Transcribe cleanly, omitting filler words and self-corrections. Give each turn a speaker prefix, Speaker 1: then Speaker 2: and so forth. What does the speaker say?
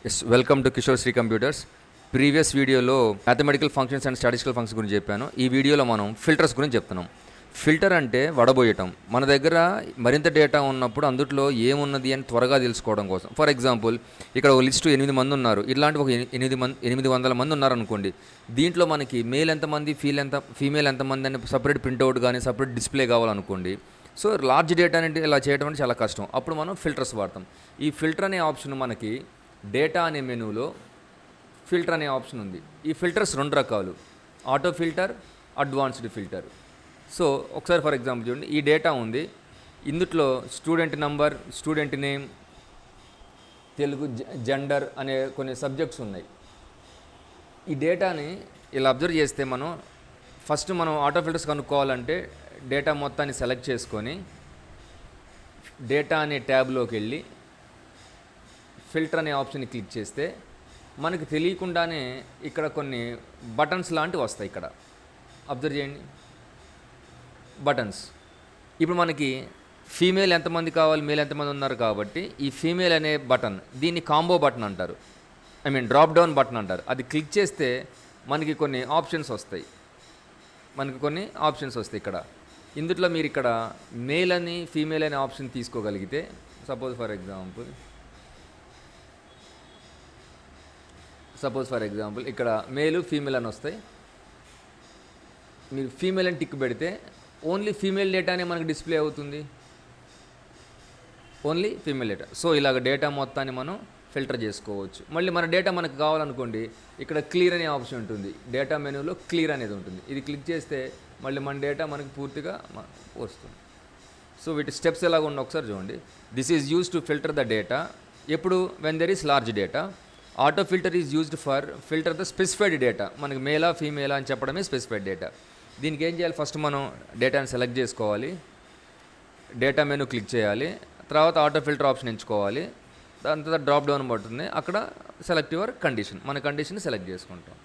Speaker 1: Yes welcome to Kishore Sri computers. Previous వీడియోలో mathematical functions and statistical functions గురించి చెప్పాను. ఈ వీడియోలో మనం ఫిల్టర్స్ గురించి చెప్తున్నాం. ఫిల్టర్ అంటే వడబోయటం. మన దగ్గర మరింత డేటా ఉన్నప్పుడు అందులో ఏమున్నది అని త్వరగా తెలుసుకోవడం కోసం. ఫర్ ఎగ్జాంపుల్, ఇక్కడ ఒక లిస్టు 8 మంది ఉన్నారు. ఇట్లాంటి ఒక 800 మంది ఉన్నారనుకోండి. దీంట్లో మనకి మేల్ ఎంతమంది, ఫీమేల్ ఎంతమంది అని సపరేట్ ప్రింట్అవుట్ కానీ సపరేట్ డిస్ప్లే కావాలనుకోండి. సో లార్జ్ డేటా అనేది ఇలా చేయడం అంటే చాలా కష్టం. అప్పుడు మనం ఫిల్టర్స్ వాడతాం. ఈ ఫిల్టర్ అనే ఆప్షన్ మనకి డేటా అనే మెనూలో ఫిల్టర్ అనే ఆప్షన్ ఉంది. ఈ ఫిల్టర్స్ 2 రకాలు, auto filter, advanced filter. So ఒకసారి ఫర్ ఎగ్జాంపుల్ చూడండి, ఈ డేటా ఉంది. ఇందులో student number, student name, Telugu, gender అనే కొన్ని సబ్జెక్ట్స్ ఉన్నాయి. ఈ డేటాని ఇలా అబ్జర్వ్ చేస్తే మనం ఆటో ఫిల్టర్స్ కనుక్కోవాలంటే డేటా మొత్తాన్ని సెలెక్ట్ చేసుకొని డేటా అనే ట్యాబ్లోకి వెళ్ళి ఫిల్టర్ అనే ఆప్షన్ని క్లిక్ చేస్తే మనకి తెలియకుండానే ఇక్కడ కొన్ని బటన్స్ లాంటివి వస్తాయి. ఇక్కడ అబ్జర్వ్ చేయండి, బటన్స్. ఇప్పుడు మనకి ఫీమేల్ ఎంతమంది కావాలి, మేల్ ఎంతమంది ఉన్నారు కాబట్టి ఈ ఫీమేల్ అనే బటన్, దీన్ని కాంబో బటన్ అంటారు, డ్రాప్ డౌన్ బటన్ అంటారు. అది క్లిక్ చేస్తే మనకి కొన్ని ఆప్షన్స్ వస్తాయి. ఇక్కడ ఇందులో మీరు ఇక్కడ మేల్ అని ఫీమేల్ అనే ఆప్షన్ తీసుకోగలిగితే, సపోజ్ ఫర్ ఎగ్జాంపుల్ ఇక్కడ మేలు ఫీమేల్ అని వస్తాయి. మీరు ఫీమేల్ అని టిక్ పెడితే ఓన్లీ ఫీమేల్ డేటానే మనకు డిస్ప్లే అవుతుంది, ఓన్లీ ఫీమేల్ డేటా. సో ఇలాగ డేటా మొత్తాన్ని మనం ఫిల్టర్ చేసుకోవచ్చు. మళ్ళీ మన డేటా మనకు కావాలనుకోండి, ఇక్కడ క్లియర్ అనే ఆప్షన్ ఉంటుంది. డేటా మెనూలో క్లియర్ అనేది ఉంటుంది. ఇది క్లిక్ చేస్తే మళ్ళీ మన డేటా మనకి పూర్తిగా వస్తుంది. సో వీటి స్టెప్స్ ఎలాగ ఉన్న ఒకసారి చూడండి. This is use to filter the data. ఎప్పుడు when there is large data. Auto filter is used for filter the specified data. మనకి మేలా ఫీమేలా అని చెప్పడమే స్పెసిఫైడ్ డేటా. దీనికి ఏం చేయాలి, ఫస్ట్ మనం డేటాని సెలెక్ట్ చేసుకోవాలి, డేటా మెనూ క్లిక్ చేయాలి, తర్వాత ఆటో ఫిల్టర్ ఆప్షన్ ఎంచుకోవాలి. దాని తర్వాత డ్రాప్ డౌన్ పడుతుంది, అక్కడ సెలెక్ట్ యువర్ కండిషన్, మన కండిషన్ సెలెక్ట్ చేసుకుంటాం.